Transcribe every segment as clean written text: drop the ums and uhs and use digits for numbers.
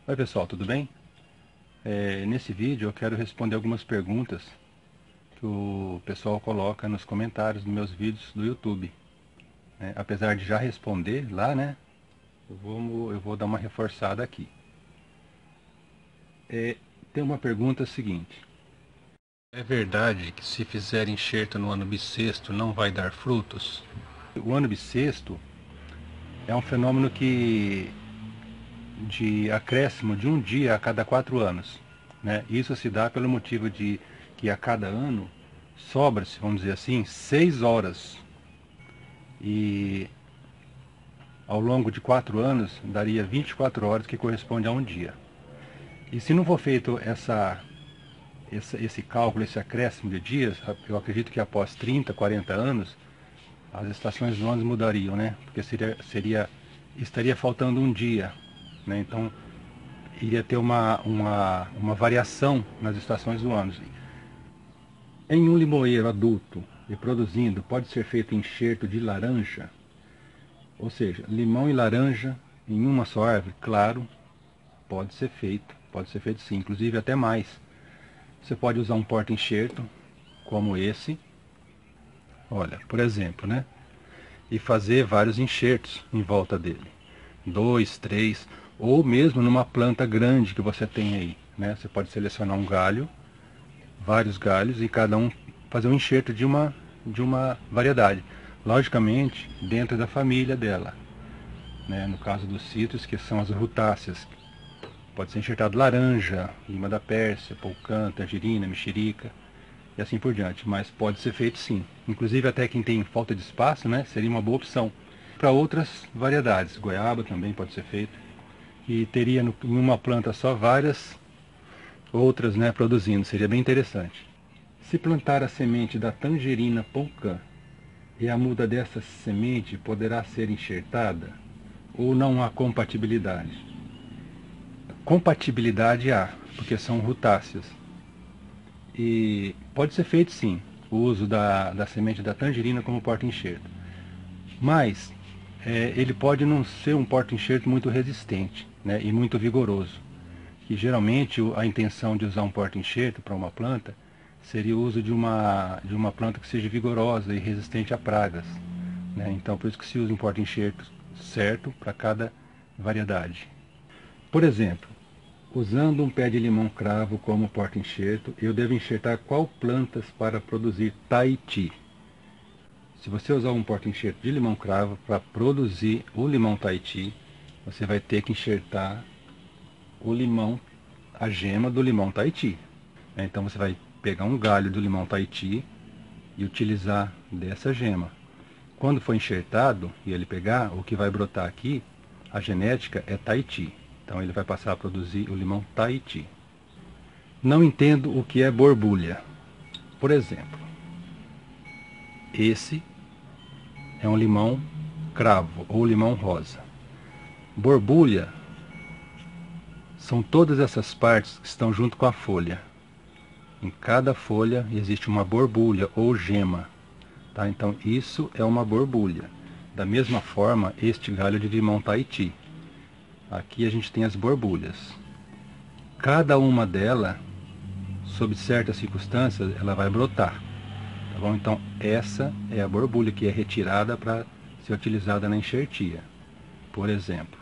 Oi pessoal, tudo bem? Nesse vídeo eu quero responder algumas perguntas que o pessoal coloca nos comentários dos meus vídeos do YouTube. Apesar de já responder lá, né? Eu vou dar uma reforçada aqui. Tem uma pergunta seguinte: é verdade que se fizer enxerto no ano bissexto não vai dar frutos? O ano bissexto é um fenômeno de acréscimo de um dia a cada 4 anos. Isso se dá pelo motivo de que a cada ano sobra-se, vamos dizer assim, 6 horas. E ao longo de 4 anos daria 24 horas, que corresponde a um dia. E se não for feito esse cálculo, esse acréscimo de dias, eu acredito que após 30, 40 anos, as estações do ano mudariam, né? Porque estaria faltando um dia, né? Então iria ter uma variação nas estações do ano. Em um limoeiro adulto e produzindo, pode ser feito enxerto de laranja, ou seja, limão e laranja em uma só árvore? Claro, pode ser feito sim, inclusive até mais. Você pode usar um porta-enxerto como esse, olha, por exemplo, né? E fazer vários enxertos em volta dele, 2, 3, ou mesmo numa planta grande que você tem aí, né? Você pode selecionar um galho, vários galhos, e cada um fazer um enxerto de uma variedade, logicamente dentro da família dela, né? No caso dos citros, que são as rutáceas, pode ser enxertado laranja, lima da Pérsia, polcã, tangerina, mexerica e assim por diante, mas pode ser feito sim. Inclusive até quem tem falta de espaço, né, seria uma boa opção. Para outras variedades, goiaba também pode ser feito, e teria em uma planta só várias outras, né, produzindo, seria bem interessante. Se plantar a semente da tangerina polcã e a muda dessa semente poderá ser enxertada ou não há compatibilidade? Compatibilidade há, porque são rutáceas. E pode ser feito sim, o uso da semente da tangerina como porta-enxerto. Mas ele pode não ser um porta-enxerto muito resistente, né, e muito vigoroso. Que geralmente a intenção de usar um porta-enxerto para uma planta seria o uso de uma planta que seja vigorosa e resistente a pragas, né? Então por isso que se usa um porta-enxerto certo para cada variedade. Por exemplo, usando um pé de limão cravo como porta-enxerto, eu devo enxertar qual plantas para produzir Tahiti? Se você usar um porta-enxerto de limão cravo para produzir o limão Tahiti, você vai ter que enxertar o limão, a gema do limão Tahiti. Então você vai pegar um galho do limão Tahiti e utilizar dessa gema. Quando for enxertado e ele pegar, o que vai brotar aqui, a genética é Tahiti. Então ele vai passar a produzir o limão Tahiti. Não entendo o que é borbulha. Por exemplo, esse é um limão cravo ou limão rosa. Borbulha são todas essas partes que estão junto com a folha. Em cada folha existe uma borbulha ou gema, tá? Então isso é uma borbulha. Da mesma forma, este galho de limão Tahiti. Aqui a gente tem as borbulhas. Cada uma delas, sob certas circunstâncias, ela vai brotar. Tá bom? Então essa é a borbulha que é retirada para ser utilizada na enxertia. Por exemplo,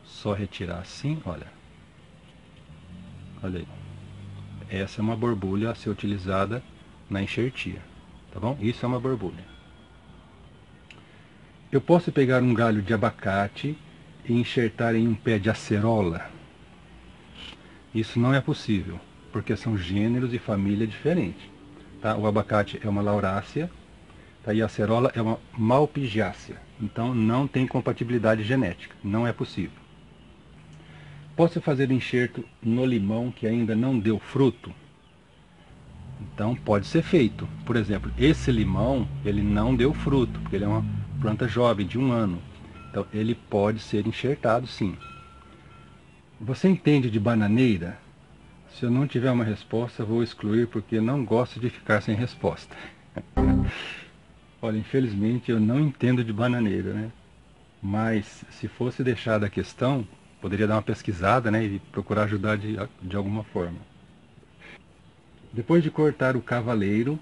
só retirar assim, olha. Olha aí. Essa é uma borbulha a ser utilizada na enxertia. Tá bom? Isso é uma borbulha. Eu posso pegar um galho de abacate e enxertar em um pé de acerola? Isso não é possível, porque são gêneros e família diferentes. Tá? O abacate é uma laurácea, tá? E a acerola é uma malpigiácea. Então não tem compatibilidade genética, não é possível. Posso fazer enxerto no limão que ainda não deu fruto? Então pode ser feito. Por exemplo, esse limão, ele não deu fruto, porque ele é uma planta jovem, de 1 ano. Então ele pode ser enxertado sim. Você entende de bananeira? Se eu não tiver uma resposta, vou excluir, porque não gosto de ficar sem resposta. Olha, infelizmente eu não entendo de bananeira, né? Mas se fosse deixada a questão, poderia dar uma pesquisada, né, e procurar ajudar de alguma forma. Depois de cortar o cavaleiro,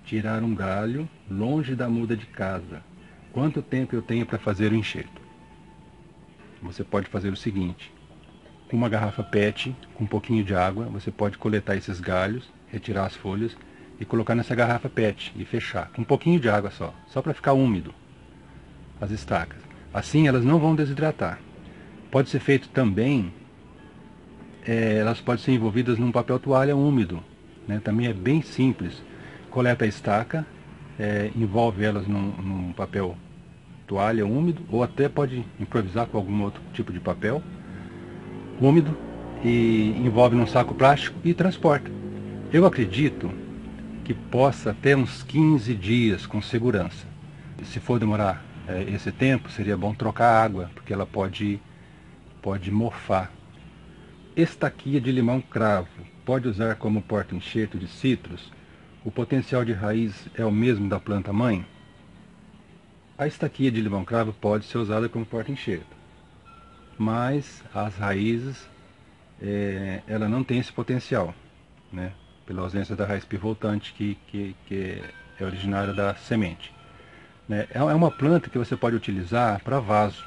tirar um galho longe da muda de casa. Quanto tempo eu tenho para fazer o enxerto? Você pode fazer o seguinte: com uma garrafa PET, com um pouquinho de água, você pode coletar esses galhos, retirar as folhas e colocar nessa garrafa PET e fechar, com um pouquinho de água só para ficar úmido as estacas. Assim elas não vão desidratar. Pode ser feito também, elas podem ser envolvidas num papel toalha úmido, né? Também é bem simples. Coleta a estaca, envolve elas num papel toalha úmido, ou até pode improvisar com algum outro tipo de papel úmido, e envolve num saco plástico e transporta. Eu acredito que possa até uns 15 dias com segurança. Se for demorar esse tempo, seria bom trocar a água, porque ela pode mofar. Estaquia de limão cravo, pode usar como porta-enxerto de citros? O potencial de raiz é o mesmo da planta mãe? A estaquia de limão cravo pode ser usada como porta-enxerto, mas as raízes, ela não tem esse potencial, né? Pela ausência da raiz pivotante que é originária da semente, né? É uma planta que você pode utilizar para vaso,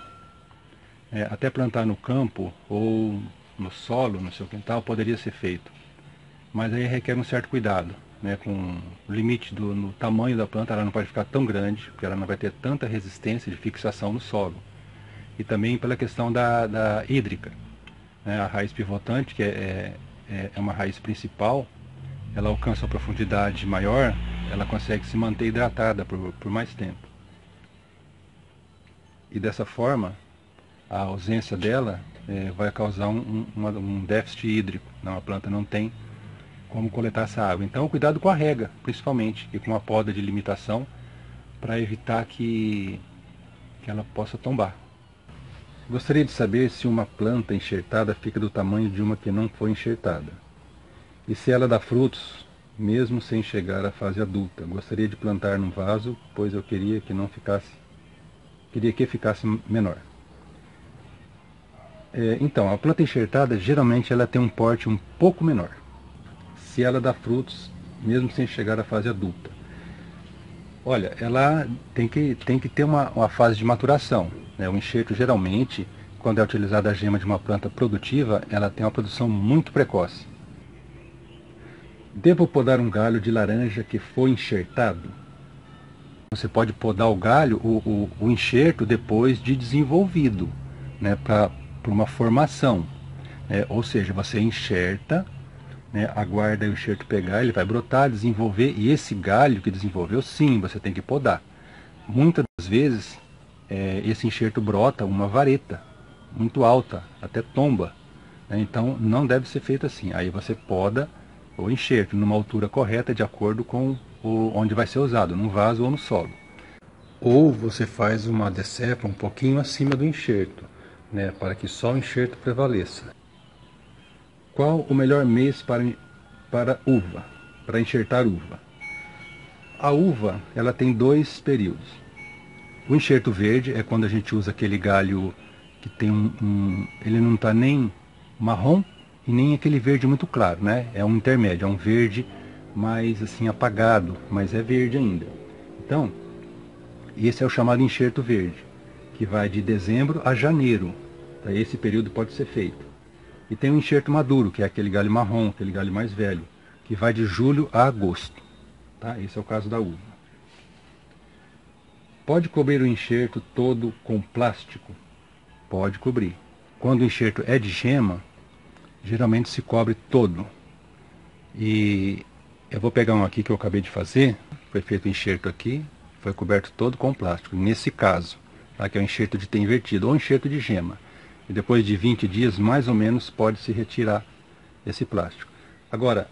até plantar no campo ou no solo, no seu quintal, poderia ser feito, mas aí requer um certo cuidado, né? Com o limite no tamanho da planta, ela não pode ficar tão grande, porque ela não vai ter tanta resistência de fixação no solo, e também pela questão da hídrica, né? A raiz pivotante, que é uma raiz principal, ela alcança uma profundidade maior, ela consegue se manter hidratada por mais tempo. E dessa forma, a ausência dela vai causar um déficit hídrico. A planta não tem como coletar essa água. Então, cuidado com a rega, principalmente, e com a poda de limitação, para evitar que ela possa tombar. Gostaria de saber se uma planta enxertada fica do tamanho de uma que não foi enxertada. E se ela dá frutos, mesmo sem chegar à fase adulta. Gostaria de plantar num vaso, pois eu queria que ficasse menor. Então, a planta enxertada, geralmente ela tem um porte um pouco menor, se ela dá frutos, mesmo sem chegar à fase adulta. Olha, ela tem que ter uma fase de maturação, né? O enxerto, geralmente, quando é utilizada a gema de uma planta produtiva, ela tem uma produção muito precoce. Devo podar um galho de laranja que foi enxertado? Você pode podar o galho, o enxerto, depois de desenvolvido, né? Para uma formação, ou seja, você enxerta, né? Aguarda o enxerto pegar, ele vai brotar, desenvolver, e esse galho que desenvolveu, sim, você tem que podar. Muitas das vezes, esse enxerto brota uma vareta muito alta, até tomba, né? Então não deve ser feito assim. Aí você poda o enxerto numa altura correta, de acordo com onde vai ser usado, no vaso ou no solo. Ou você faz uma decepa um pouquinho acima do enxerto, né, para que só o enxerto prevaleça. Qual o melhor mês para uva, para enxertar uva? A uva, ela tem 2 períodos. O enxerto verde é quando a gente usa aquele galho que tem ele não está nem marrom e nem aquele verde muito claro, né? É um intermédio, é um verde mais assim apagado, mas é verde ainda. Então, esse é o chamado enxerto verde, que vai de dezembro a janeiro. Tá? Esse período pode ser feito. E tem o enxerto maduro, que é aquele galho marrom, aquele galho mais velho, que vai de julho a agosto. Tá? Esse é o caso da uva. Pode cobrir o enxerto todo com plástico? Pode cobrir. Quando o enxerto é de gema, geralmente se cobre todo. E eu vou pegar um aqui que eu acabei de fazer. Foi feito o enxerto aqui, foi coberto todo com plástico. Nesse caso, tá? Que é o enxerto de T invertido ou enxerto de gema. E depois de 20 dias, mais ou menos, pode-se retirar esse plástico. Agora,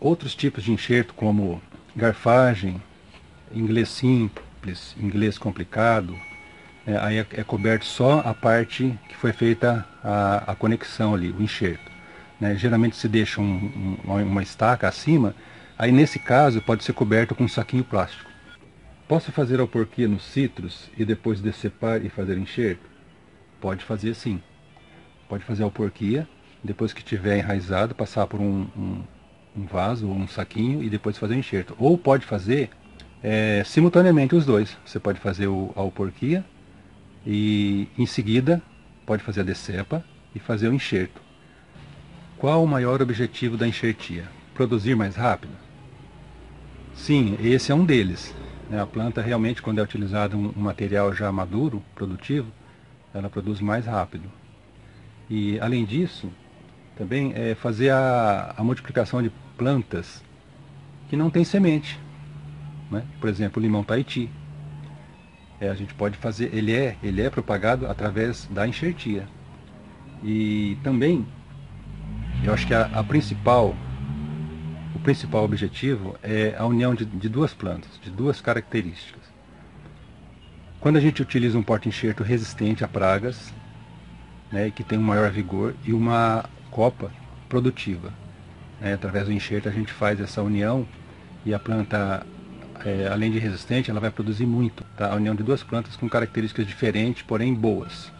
outros tipos de enxerto, como garfagem, inglês simples, inglês complicado, aí é coberto só a parte que foi feita a conexão ali, o enxerto. Né? Geralmente se deixa uma estaca acima, aí nesse caso pode ser coberto com um saquinho plástico. Posso fazer alporquia nos citros e depois decepar e fazer enxerto? Pode fazer sim. Pode fazer a alporquia, depois que tiver enraizado, passar por um vaso ou um saquinho e depois fazer o enxerto. Ou pode fazer simultaneamente os dois. Você pode fazer a alporquia e em seguida pode fazer a decepa e fazer o enxerto. Qual o maior objetivo da enxertia? Produzir mais rápido? Sim, esse é um deles. A planta realmente, quando é utilizado um material já maduro, produtivo, ela produz mais rápido. E além disso, também é fazer a multiplicação de plantas que não tem semente, né? Por exemplo, o limão Tahiti. A gente pode fazer, ele é propagado através da enxertia. E também, eu acho que o principal objetivo é a união de duas plantas, de duas características. Quando a gente utiliza um porta-enxerto resistente a pragas, né, que tem um maior vigor, e uma copa produtiva, né, através do enxerto a gente faz essa união e a planta, além de resistente, ela vai produzir muito. Tá? A união de duas plantas com características diferentes, porém boas.